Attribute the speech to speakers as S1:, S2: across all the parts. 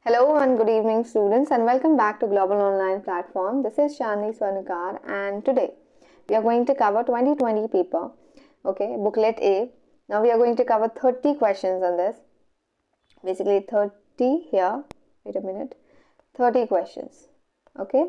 S1: Hello and good evening students, and welcome back to Global Online Platform. This is Shani Swarnakar, and today we are going to cover 2020 paper, okay, Booklet A. Now we are going to cover 30 questions on this. Basically 30 here, wait a minute, 30 questions, okay.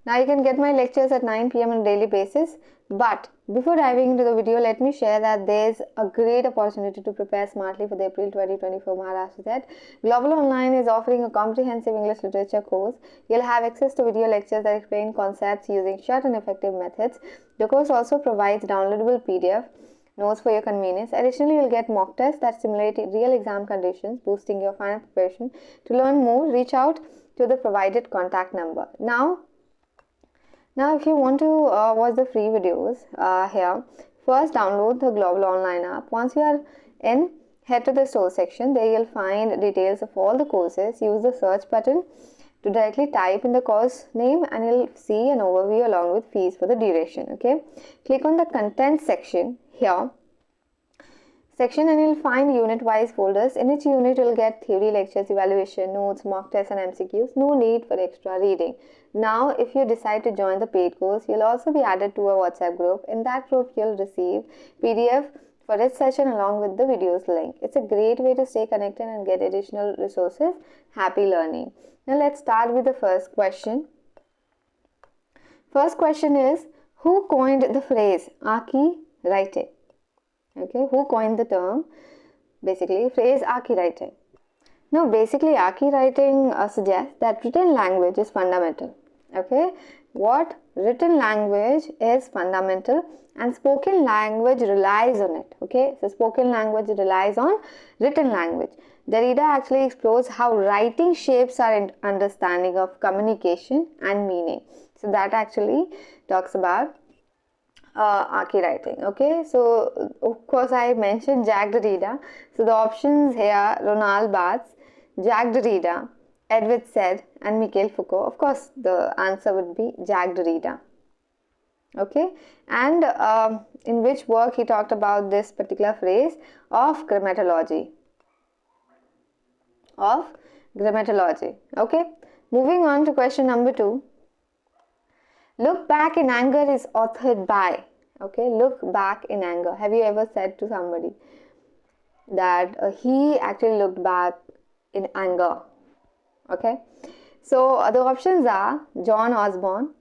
S1: Now you can get my lectures at 9 p.m. on a daily basis. But before diving into the video, let me share that there's a great opportunity to prepare smartly for the April 2024 Maharashtra State. Global Online is offering a comprehensive English literature course. You'll have access to video lectures that explain concepts using short and effective methods. The course also provides downloadable PDF notes for your convenience. Additionally, you'll get mock tests that simulate real exam conditions, boosting your final preparation. To learn more, reach out to the provided contact number. Now, if you want to watch the free videos here, first download the Global Online app. Once you are in, head to the source section. There you'll find details of all the courses. Use the search button to directly type in the course name, and you'll see an overview along with fees for the duration. Okay, click on the content section here. And you'll find unit-wise folders. In each unit, you'll get theory lectures, evaluation, notes, mock tests, and MCQs. No need for extra reading. Now, if you decide to join the paid course, you'll also be added to a WhatsApp group. In that group, you'll receive PDF for each session along with the videos link. It's a great way to stay connected and get additional resources. Happy learning. Now, let's start with the first question. First question is, who coined the phrase Aki writing? Okay, who coined the term, basically, phrase Aki writing? Now, basically, Aki writing suggests that written language is fundamental. Okay, what? Written language is fundamental and spoken language relies on it. Okay, so spoken language relies on written language. Derrida actually explores how writing shapes our understanding of communication and meaning. So, that actually talks about Aki writing. Okay, so of course I mentioned Jacques Derrida. So the options here: Ronald Barthes, Jacques Derrida, Edward Said, and Michel Foucault. Of course, the answer would be Jacques Derrida. Okay, and in which work he talked about this particular phrase of grammatology. Okay, moving on to question number 2. Look Back in Anger is authored by. Okay, Look Back in Anger. Have you ever said to somebody that he actually looked back in anger? Okay, so the options are John Osborne,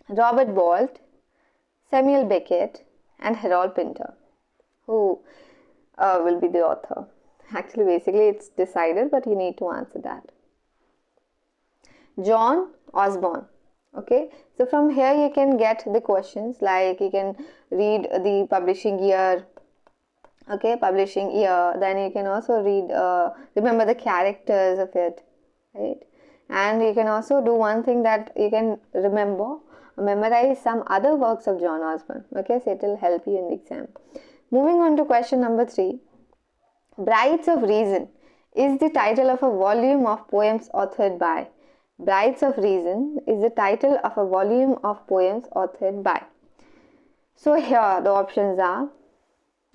S1: Robert Walt, Samuel Beckett, and Harold Pinter. Who will be the author? Actually, basically, it's decided, but you need to answer that. John Osborne. Okay, so from here you can get the questions, like you can read the publishing year. Okay, publishing year. Then you can also read, remember the characters of it, right? And you can also do one thing, that you can memorize some other works of John Osborne. Okay, so it will help you in the exam. Moving on to question number 3. Brides of Reason is the title of a volume of poems authored by. Brides of Reason is the title of a volume of poems authored by. So here the options are,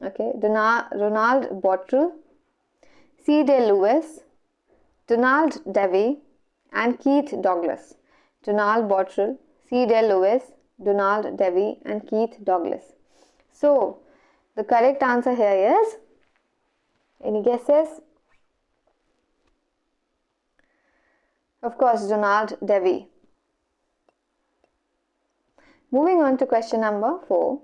S1: okay, Ronald Bottrell, C.D. Lewis, Donald Davey, and Keith Douglas. Donald Bottrell, C.D. Lewis, Donald Davey, and Keith Douglas. So the correct answer here is, any guesses? Of course, Donald Davey. Moving on to question number 4.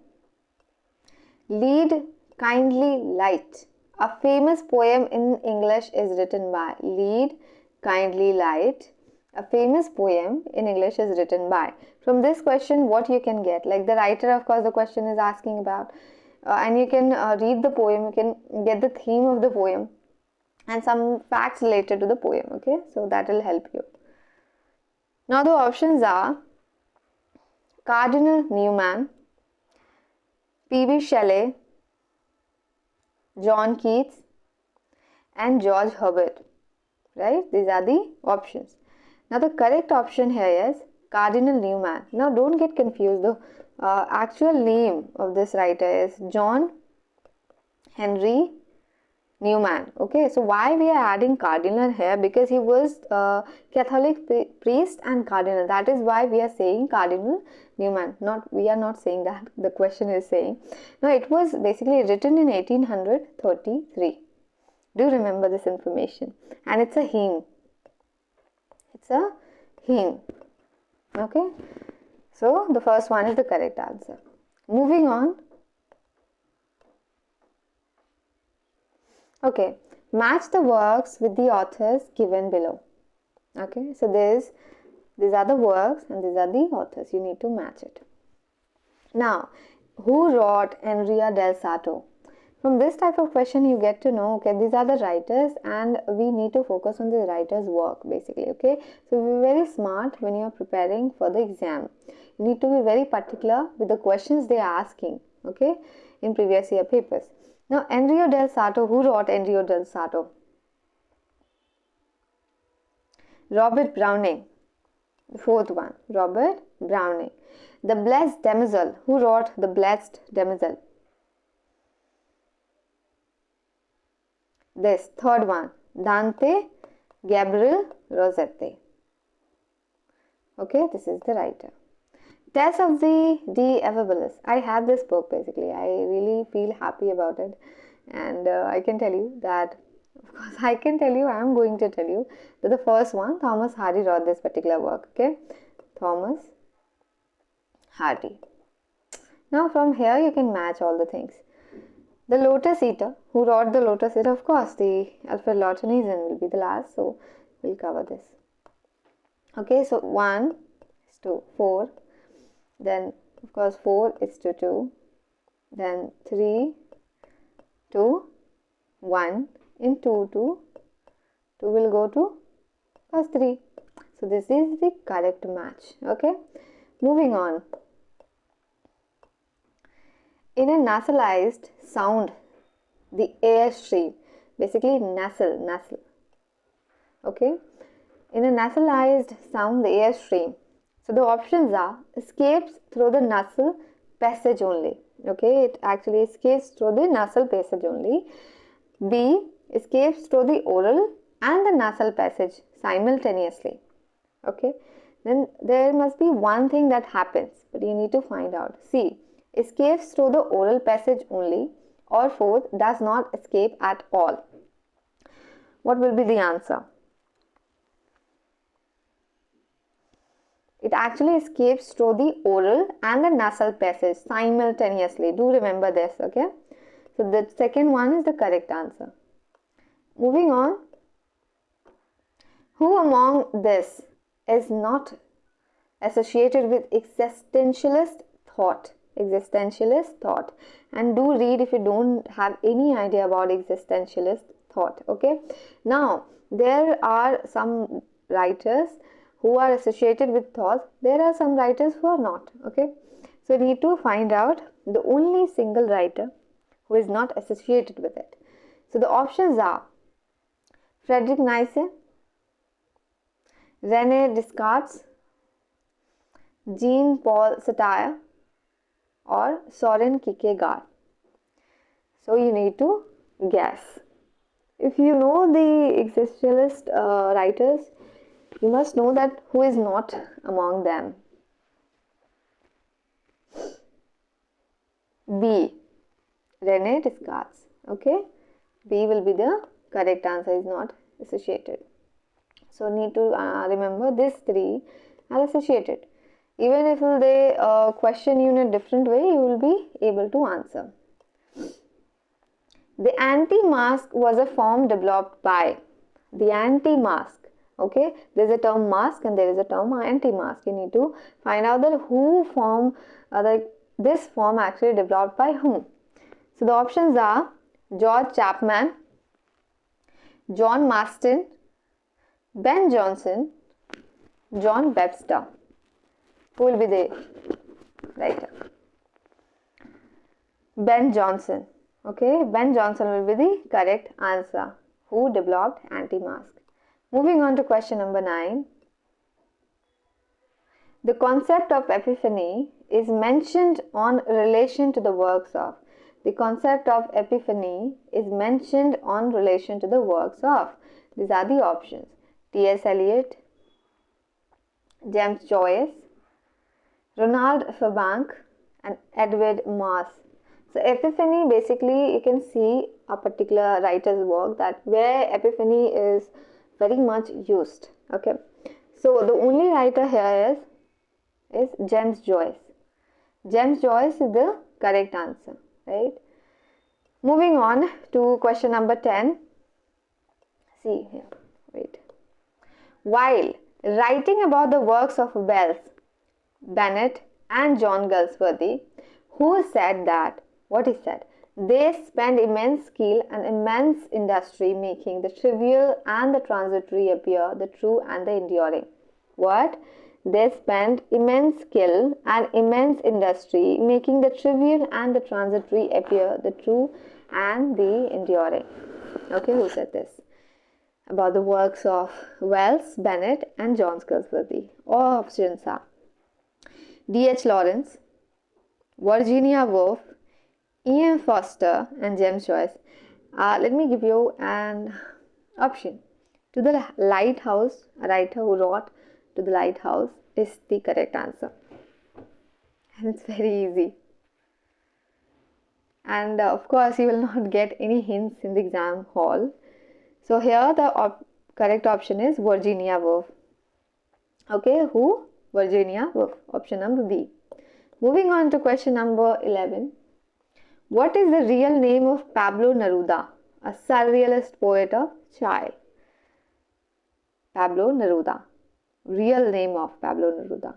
S1: Lead Kindly Light. A famous poem in English is written by. Lead Kindly Light. A famous poem in English is written by. From this question, what you can get? Like the writer, of course, the question is asking about. And you can read the poem. You can get the theme of the poem and some facts related to the poem. Okay, so that will help you. Now the options are Cardinal Newman, P.B. Shelley, John Keats, and George Herbert. Right? These are the options. Now the correct option here is Cardinal Newman. Now don't get confused. The actual name of this writer is John Henry Newman. Okay, so why we are adding cardinal here? Because he was Catholic priest and cardinal. That is why we are saying Cardinal Newman. We are not saying that. The question is saying. Now, it was basically written in 1833. Do remember this information. And it's a hymn. It's a hymn. Okay. So, the first one is the correct answer. Moving on. Okay. Match the works with the authors given below. Okay. So, these are the works and these are the authors. You need to match it. Now, who wrote Andrea del Sarto? From this type of question, you get to know, okay, these are the writers and we need to focus on the writer's work basically, okay. So, be very smart when you are preparing for the exam. You need to be very particular with the questions they are asking, okay, in previous year papers. Now, Andrea del Sarto, who wrote Andrea del Sarto? Robert Browning. The fourth one, Robert Browning. The Blessed Damozel, who wrote The Blessed Damozel? This third one, Dante Gabriel Rossetti. Okay, this is the writer. Test of the De Avalible. I have this book basically. I really feel happy about it, and I can tell you that, of course, I am going to tell you that the first one, Thomas Hardy wrote this particular work. Okay, Thomas Hardy. Now from here you can match all the things. The Lotus Eater, who wrote the Lotus Eater? Of course, the Alfred Lord Tennyson will be the last, so we'll cover this. Okay, so 1 is to 4, then of course 4 is to 2, then 3 to 1, in 2 to 2 will go to plus 3. So this is the correct match. Okay, moving on. In a nasalized sound, the air stream, basically nasal. Okay, in a nasalized sound, the air stream. So the options are escapes through the nasal passage only. Okay, it actually escapes through the nasal passage only. B, escapes through the oral and the nasal passage simultaneously. Okay, then there must be one thing that happens, but you need to find out. C, escapes through the oral passage only, or fourth, does not escape at all. What will be the answer? It actually escapes through the oral and the nasal passage simultaneously. Do remember this, okay? So the second one is the correct answer. Moving on. Who among this is not associated with existentialist thought? And do read if you don't have any idea about existentialist thought. Okay, now there are some writers who are associated with thought. There are some writers who are not. Okay, so you need to find out the only single writer who is not associated with it. So the options are Friedrich Nietzsche, René Descartes, Jean-Paul Sartre, or Soren Kierkegaard. So you need to guess. If you know the existentialist writers, you must know that who is not among them. B, René Descartes. Okay, B will be the correct answer, is not associated. So need to remember these three are associated. Even if they question you in a different way, you will be able to answer. The anti-mask was a form developed by. The anti-mask. Okay, there is a term mask and there is a term anti-mask. You need to find out that who form, this form actually developed by whom. So the options are George Chapman, John Marston, Ben Jonson, John Webster. Who will be the writer? Ben Jonson. Okay, Ben Jonson will be the correct answer. Who developed anti-mask? Moving on to question number 9. The concept of epiphany is mentioned on relation to the works of. the concept of epiphany is mentioned on relation to the works of? These are the options: T.S. Eliot, James Joyce, Ronald Feuerbach, and Edward Moss. So epiphany, basically you can see a particular writer's work that where epiphany is very much used. Okay, so the only writer here is James Joyce. James Joyce is the correct answer, right? Moving on to question number 10. See here, wait. While writing about the works of Wells, Bennett, and John Galsworthy, who said that, what he said, they spend immense skill and immense industry making the trivial and the transitory appear the true and the enduring. What? They spend immense skill and immense industry making the trivial and the transitory appear the true and the enduring. Okay, who said this? About the works of Wells, Bennett, and John Galsworthy. All options are D.H. Lawrence, Virginia Woolf, E.M. Foster, and James Joyce. Let me give you an option. To the Lighthouse, a writer who wrote To the Lighthouse is the correct answer. And it's very easy. And of course, you will not get any hints in the exam hall. So here the correct option is Virginia Woolf. Okay, who? Virginia Woolf. Option number B. Moving on to question number 11. What is the real name of Pablo Neruda, a surrealist poet of child? Pablo Neruda. Real name of Pablo Neruda,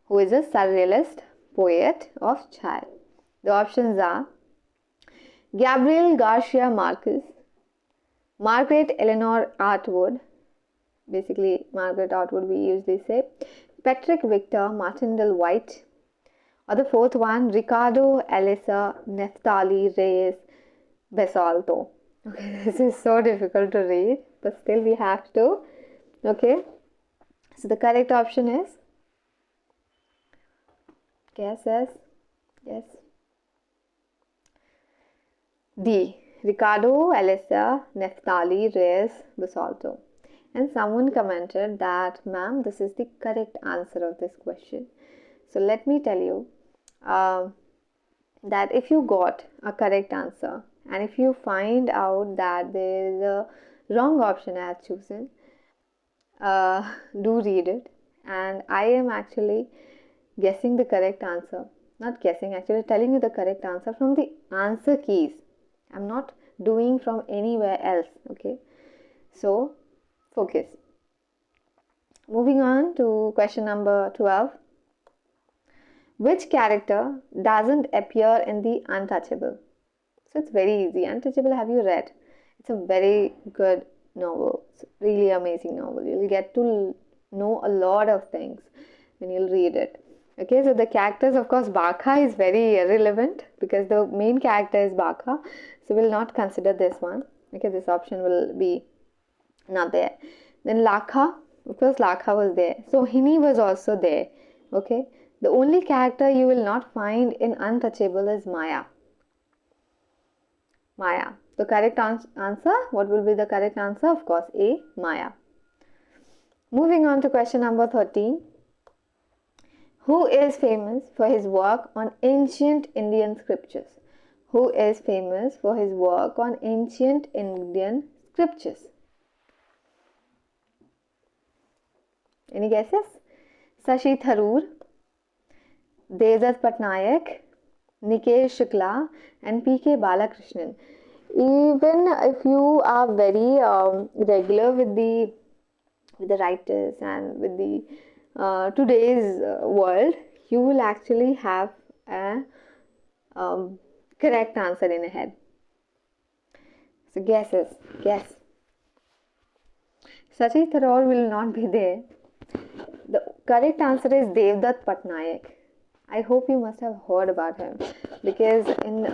S1: who is a surrealist poet of child. The options are Gabriel Garcia Marquez, Margaret Eleanor Atwood, basically Margaret Atwood we usually say, Patrick Victor Martindale White, or the fourth one, Ricardo Elisa Neftali Reyes Basalto. Okay, this is so difficult to read, but still we have to. Okay, so the correct option is, guess, yes, D, Ricardo Elisa Neftali Reyes Basalto. And someone commented that, ma'am, this is the correct answer of this question. So let me tell you that if you got a correct answer and if you find out that there is a wrong option I have chosen, do read it. And I am actually guessing the correct answer. Not guessing, actually telling you the correct answer from the answer keys. I'm not doing from anywhere else. Okay, so focus. Moving on to question number 12. Which character doesn't appear in the Untouchable? So it's very easy. Untouchable, have you read? It's a very good novel. It's a really amazing novel. You'll get to know a lot of things when you'll read it. Okay, so the characters, of course, Baka is very irrelevant because the main character is Baka. So we'll not consider this one. Okay, this option will be not there. Then Lakha, of course, Lakha was there. So Hini was also there. Okay, the only character you will not find in Untouchable is Maya. Maya. The correct answer, what will be the correct answer? Of course, A, Maya. Moving on to question number 13. Who is famous for his work on ancient Indian scriptures? Who is famous for his work on ancient Indian scriptures? Any guesses? Sashi Tharoor, Devdutt Patnaik, Nikesh Shukla, and P.K. Balakrishnan. Even if you are very regular with the writers and with the today's world, you will actually have a correct answer in your head. So guess. Sachi Tharoor will not be there. The correct answer is Devdutt Patnaik. I hope you must have heard about him because in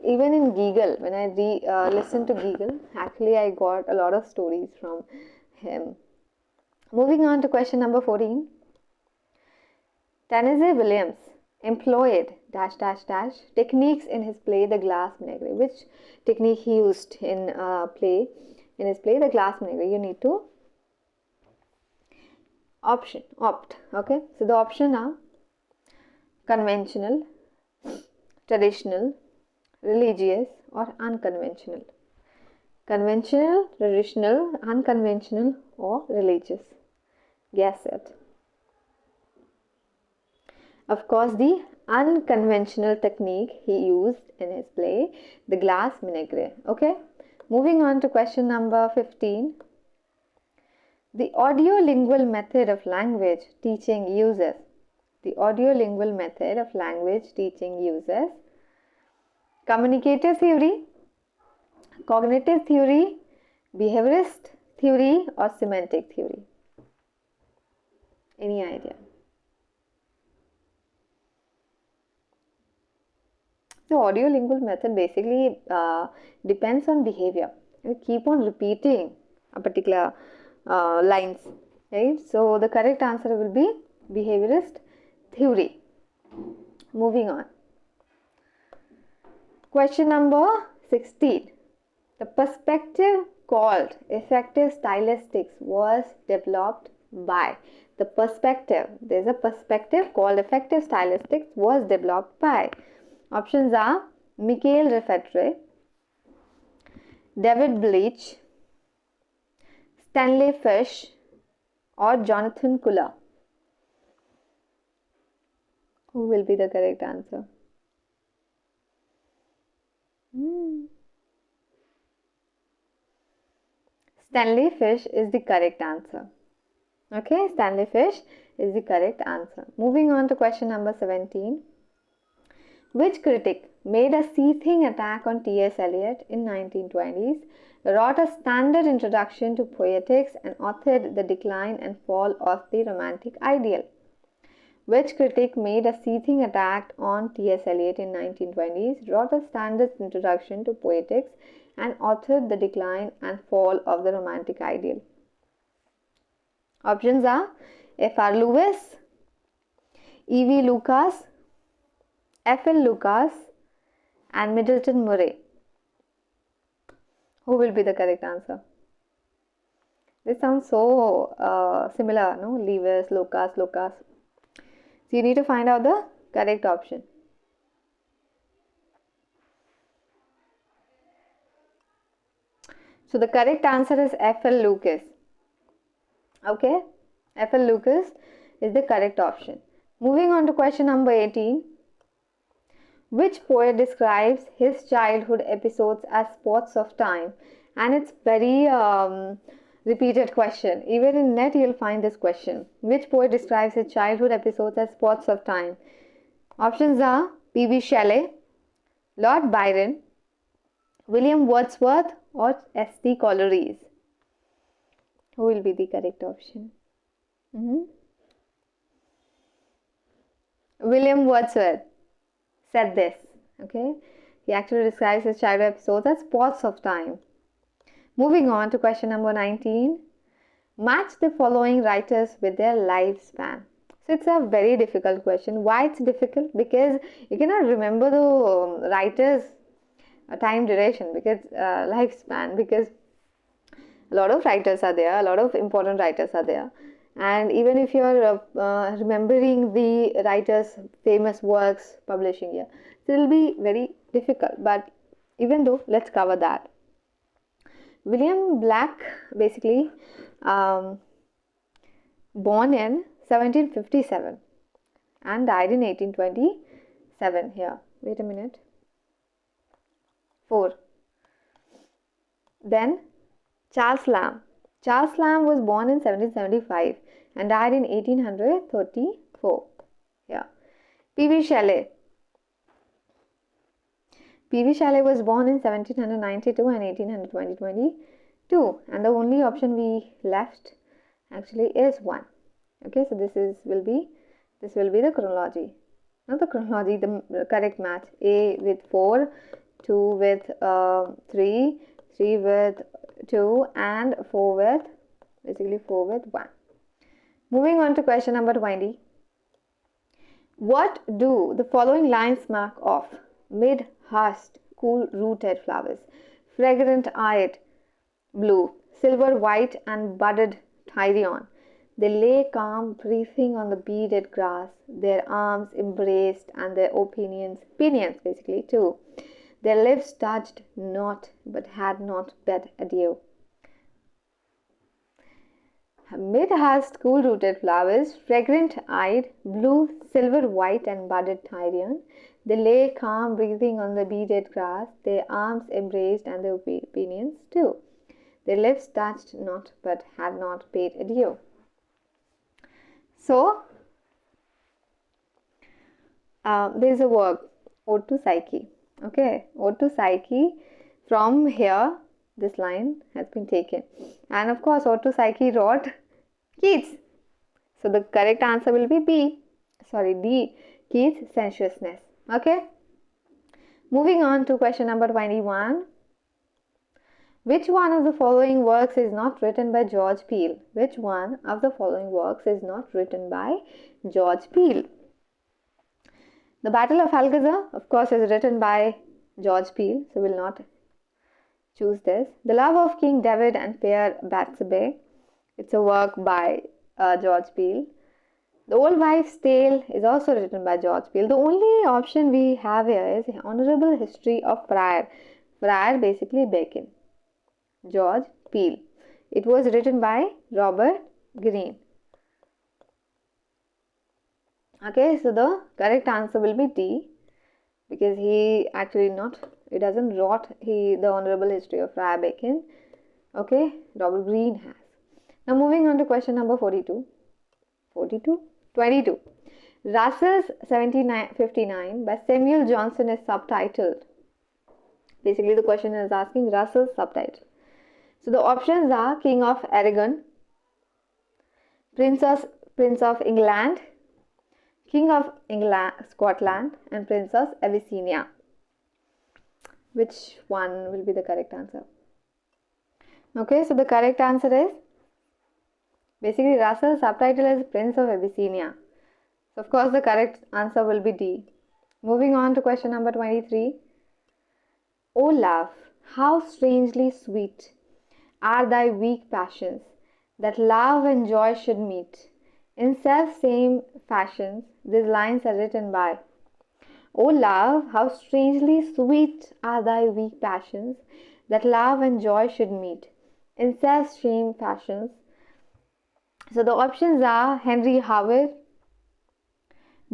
S1: even in Giggle, when I listened to Giggle, actually I got a lot of stories from him. Moving on to question number 14. Tennessee Williams employed dash dash dash techniques in his play The Glass Menagerie. Which technique he used in his play The Glass Menagerie? You need to opt. Okay, so the option are conventional, traditional, religious, or unconventional. Conventional, traditional, unconventional, or religious. Guess it. Of course, the unconventional technique he used in his play The Glass Menagerie. Okay, moving on to question number 15. The audiolingual method of language teaching uses. The audiolingual method of language teaching uses communicative theory, cognitive theory, behaviorist theory, or semantic theory. Any idea? The audiolingual method basically depends on behavior. You keep on repeating a particular lines, right? So the correct answer will be behaviorist theory. Moving on. Question number 16. The perspective called effective stylistics was developed by. The perspective, there's a perspective called effective stylistics was developed by. Options are Michael Refetre, David Bleach, Stanley Fish, or Jonathan Kuller. Who will be the correct answer? Stanley Fish is the correct answer. Okay, Stanley Fish is the correct answer. Moving on to question number 17. Which critic made a seething attack on T.S. Eliot in 1920s, wrote a standard introduction to poetics, and authored The Decline and Fall of the Romantic Ideal? Which critic made a seething attack on T.S. Eliot in 1920s, wrote a standard introduction to poetics, and authored The Decline and Fall of the Romantic Ideal? Options are F.R. Lewis, E.V. Lucas, F.L. Lucas, and Middleton Murray. Who will be the correct answer? This sounds so similar, no? Lewis, Lucas. So you need to find out the correct option. So the correct answer is F.L. Lucas. Okay, F.L. Lucas is the correct option. Moving on to question number 18. Which poet describes his childhood episodes as spots of time? And it's very repeated question. Even in net you'll find this question. Which poet describes his childhood episodes as spots of time? Options are P.B. Shelley, Lord Byron, William Wordsworth, or S.T. Coleridge. Who will be the correct option? William Wordsworth said this. Okay, he actually describes his childhood episodes as spots of time. Moving on to question number 19. Match the following writers with their lifespan. So it's a very difficult question. Why it's difficult? Because you cannot remember the writer's time duration, because lifespan, because a lot of writers are there, a lot of important writers are there, and even if you are remembering the writer's famous works publishing year, it will be very difficult. But even though, let's cover that. William Black, basically born in 1757 and died in 1827. Here, wait a minute. 4. Then Charles Lamb. Charles Lamb was born in 1775 and died in 1834. Yeah. P.B. Shelley. P.B. Shelley was born in 1792 and 1822, and the only option we left actually is 1. Okay, so this will be the chronology. Not the chronology, the correct match. A with 4, 2 with 3, 3 with 2, and 4 with 1. Moving on to question number 20. What do the following lines mark of? Mid-husked, cool-rooted flowers, fragrant-eyed, blue, silver, white, and budded Tyrion. They lay calm, breathing on the beaded grass, their arms embraced and their pinions basically too. Their lips touched not, but had not bid adieu. Mid-husked, cool-rooted flowers, fragrant-eyed, blue, silver, white, and budded Tyrion. They lay calm, breathing on the beaded grass, their arms embraced and their pinions too. Their lips touched not, but had not bid adieu. So, there is a work, Ode to Psyche. Okay, Ode to Psyche. From here, this line has been taken. And of course, Ode to Psyche wrote Keats. So, the correct answer will be D. Keats' sensuousness. Okay. Moving on to question number 21. Which one of the following works is not written by George Peele? Which one of the following works is not written by George Peele? The Battle of Alcazar, of course, is written by George Peele, so we'll not choose this. The Love of King David and Fair Bathsheba, it's a work by George Peele. The Old Wife's Tale is also written by George Peele. The only option we have here is Honorable History of Friar. Friar, basically Bacon. George Peele. It was written by Robert Greene. Okay, so the correct answer will be D, because he actually he doesn't wrote the Honorable History of Friar Bacon. Okay, Robert Greene has. Now moving on to question number 22. Russell's 1759 by Samuel Johnson is subtitled. Basically, the question is asking Russell's subtitle. So the options are King of Aragon, Prince of England, King of Scotland, and Princess Abyssinia. Which one will be the correct answer? Okay, so the correct answer is basically Russell's subtitle is Prince of Abyssinia. So of course the correct answer will be D. Moving on to question number 23. O love, how strangely sweet are thy weak passions, that love and joy should meet. In self-same fashions, these lines are written by. O love, how strangely sweet are thy weak passions, that love and joy should meet. In self-same fashions. So the options are Henry Howard,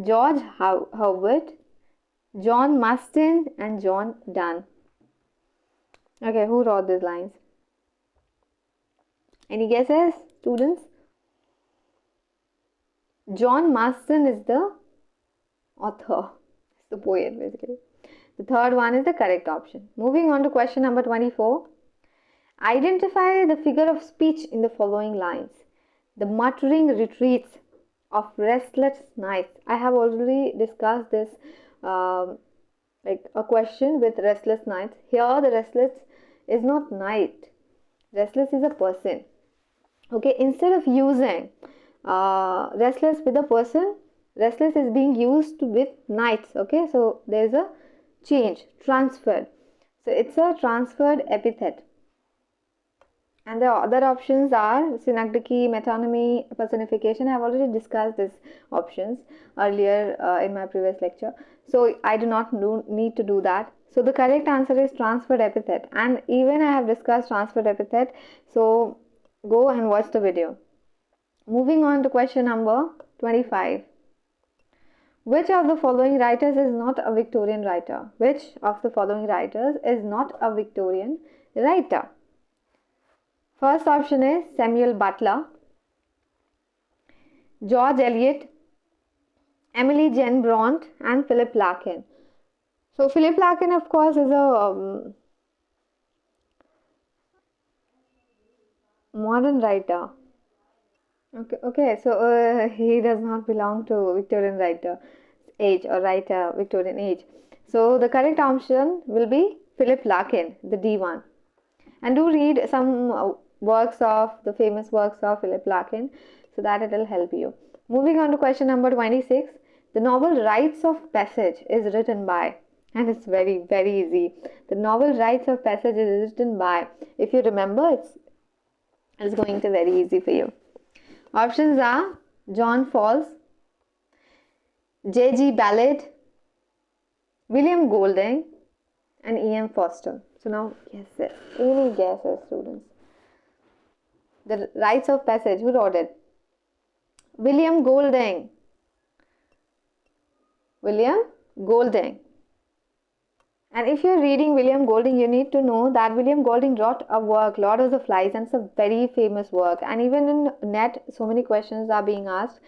S1: George Howard, John Marston, and John Donne. Okay, who wrote these lines? Any guesses, students? John Marston is the author. It's the poet, basically. The third one is the correct option. Moving on to question number 24. Identify the figure of speech in the following lines. The muttering retreats of restless nights. I have already discussed this like a question with restless nights. Here the restless is not night. Restless is a person. Okay, instead of using restless with a person, restless is being used with nights. Okay, so there is a change, transferred. So it's a transferred epithet. And the other options are synecdoche, metonymy, personification. I have already discussed these options earlier in my previous lecture. So I do not need to do that. So the correct answer is transferred epithet. And even I have discussed transferred epithet. So go and watch the video. Moving on to question number 25. Which of the following writers is not a Victorian writer? Which of the following writers is not a Victorian writer? First option is Samuel Butler, George Eliot, Emily Jane Bront, and Philip Larkin. So Philip Larkin, of course, is a modern writer. Okay. So he does not belong to Victorian writer age or writer Victorian age. So the correct option will be Philip Larkin, the D one. And do read some the famous works of Philip Larkin, so that it will help you. Moving on to question number 26. The novel Rites of Passage is written by, and it's very, very easy. The novel Rites of Passage is written by, if you remember, it's going to be very easy for you. Options are John Falls, J.G. Ballard, William Golding, and E.M. Foster. So now guesses. Any guesses, students? The Rites of Passage, who wrote it? William Golding. William Golding. And if you're reading William Golding, you need to know that William Golding wrote a work, Lord of the Flies, and it's a very famous work. And even in net, so many questions are being asked.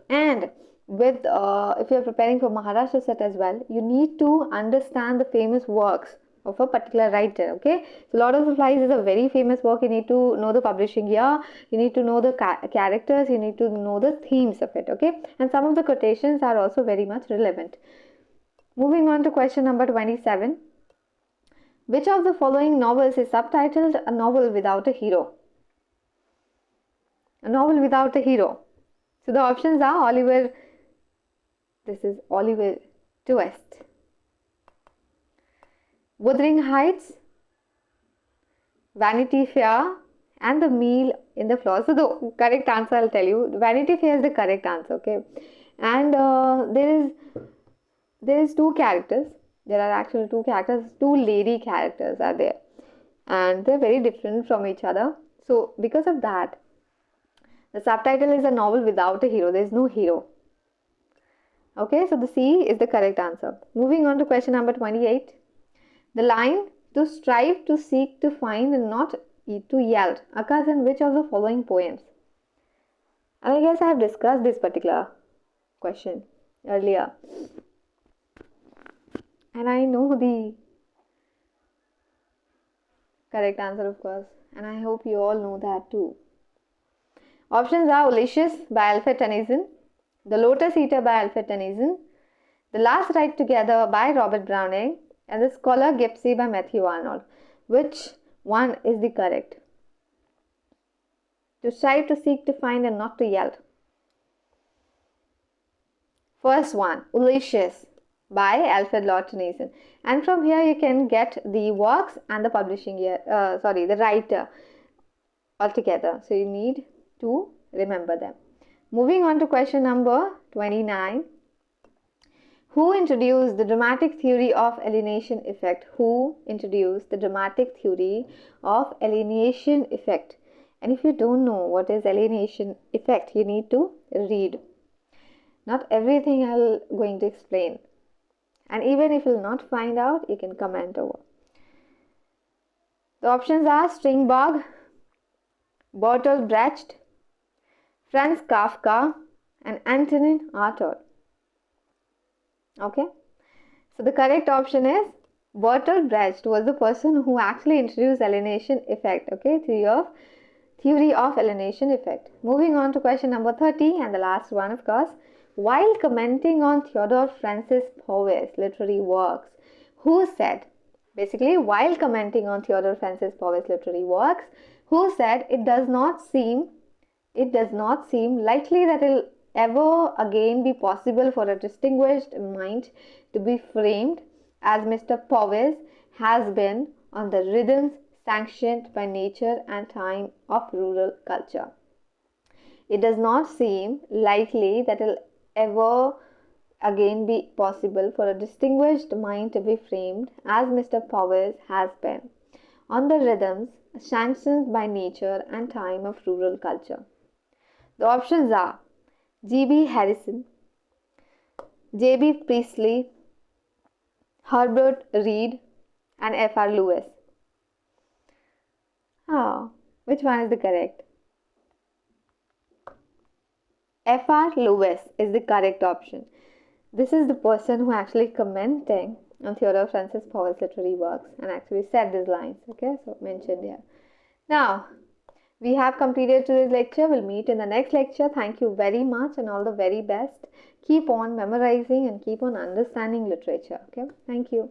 S1: And with if you're preparing for Maharashtra State as well, you need to understand the famous works of a particular writer. Okay, so Lord of the Flies is a very famous work. You need to know the publishing year, you need to know the characters, you need to know the themes of it. Okay, and some of the quotations are also very much relevant. Moving on to question number 27. Which of the following novels is subtitled A Novel Without a Hero? A Novel Without a Hero. So the options are Oliver Twist, Wuthering Heights, Vanity Fair, and The Meal in the Floor. So the correct answer, I'll tell you, Vanity Fair is the correct answer. Okay, and there is two characters. There are actually two characters. Two lady characters are there, and they're very different from each other. So because of that, the subtitle is A Novel Without a Hero. There is no hero. Okay, so the C is the correct answer. Moving on to question number 28. The line to strive, to seek, to find, and not to yield occurs in which of the following poems? And I guess I have discussed this particular question earlier. And I know the correct answer, of course. And I hope you all know that too. Options are Ulysses by Alfred Tennyson, The Lotus Eater by Alfred Tennyson, The Last Ride Together by Robert Browning, and The Scholar Gypsy by Matthew Arnold. Which one is the correct? To strive, to seek, to find, and not to yield. First one, Ulysses by Alfred Lord Tennyson. And from here you can get the works and the publishing year, the writer altogether. So you need to remember them. Moving on to question number 29. Who introduced the dramatic theory of alienation effect? Who introduced the dramatic theory of alienation effect? And if you don't know what is alienation effect, you need to read. Not everything I'm going to explain. And even if you will not find out, you can comment over. The options are Strindberg, Bertolt Brecht, Franz Kafka, and Antonin Artaud. Okay, so the correct option is Bertolt Brecht was the person who actually introduced alienation effect. Okay, theory of alienation effect. Moving on to question number 30 and the last one, of course. While commenting on Theodore Francis Powys' literary works, who said, basically while commenting on Theodore Francis Powys' literary works, who said it does not seem likely that it will ever again be possible for a distinguished mind to be framed as Mr. Powys has been on the rhythms sanctioned by nature and time of rural culture. It does not seem likely that it will ever again be possible for a distinguished mind to be framed as Mr. Powys has been on the rhythms sanctioned by nature and time of rural culture. The options are G.B. Harrison, J.B. Priestley, Herbert Reed, and F.R. Lewis. Which one is the correct? F.R. Lewis is the correct option. This is the person who actually commenting on Theodore Francis Powys' literary works and actually said these lines. Okay, so mentioned here. Now, we have completed today's lecture. We'll meet in the next lecture. Thank you very much and all the very best. Keep on memorizing and keep on understanding literature. Okay, thank you.